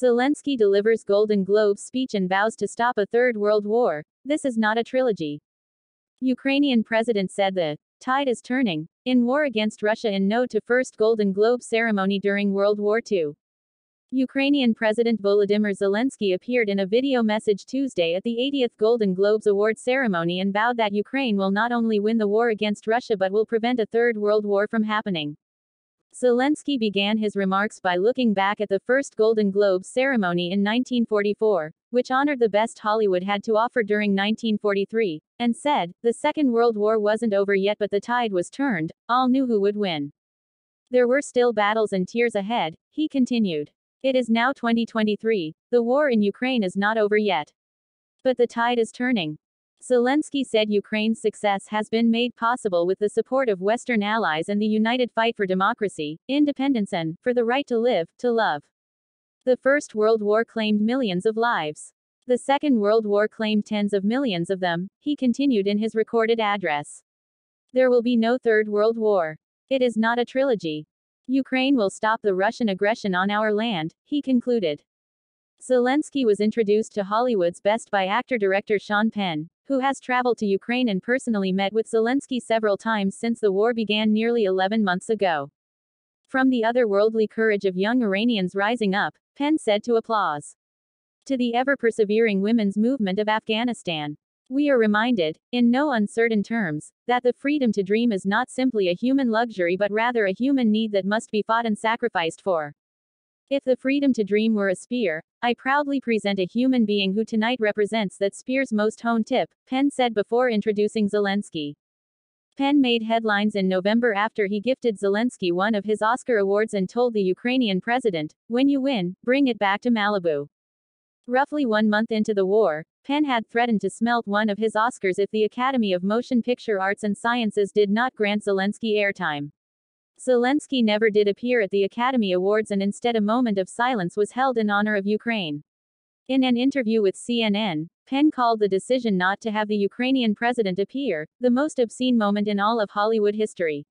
Zelenskyy delivers Golden Globe speech and vows to stop a third world war. This is not a trilogy. Ukrainian president said the tide is turning in war against Russia in note to first Golden Globe ceremony during World War II. Ukrainian President Volodymyr Zelenskyy appeared in a video message Tuesday at the 80th Golden Globes award ceremony and vowed that Ukraine will not only win the war against Russia but will prevent a third world war from happening. Zelenskyy began his remarks by looking back at the first Golden Globe ceremony in 1944, which honored the best Hollywood had to offer during 1943, and said, "The Second World War wasn't over yet but the tide was turned, all knew who would win. There were still battles and tears ahead," he continued. "It is now 2023, the war in Ukraine is not over yet. But the tide is turning." Zelenskyy said Ukraine's success has been made possible with the support of Western allies and the united fight for democracy, independence and, for the right to live, to love. The First World War claimed millions of lives. The Second World War claimed tens of millions of them, he continued in his recorded address. There will be no Third World War. It is not a trilogy. Ukraine will stop the Russian aggression on our land, he concluded. Zelenskyy was introduced to Hollywood's best by actor-director Sean Penn, who has traveled to Ukraine and personally met with Zelenskyy several times since the war began nearly 11 months ago. From the otherworldly courage of young Iranians rising up, Penn said to applause, to the ever-persevering women's movement of Afghanistan. We are reminded, in no uncertain terms, that the freedom to dream is not simply a human luxury but rather a human need that must be fought and sacrificed for. If the freedom to dream were a spear, I proudly present a human being who tonight represents that spear's most honed tip, Penn said before introducing Zelenskyy. Penn made headlines in November after he gifted Zelenskyy one of his Oscar awards and told the Ukrainian president, "When you win, bring it back to Malibu." Roughly 1 month into the war, Penn had threatened to smelt one of his Oscars if the Academy of Motion Picture Arts and Sciences did not grant Zelenskyy airtime. Zelenskyy never did appear at the Academy Awards and instead a moment of silence was held in honor of Ukraine. In an interview with CNN, Penn called the decision not to have the Ukrainian president appear the most obscene moment in all of Hollywood history.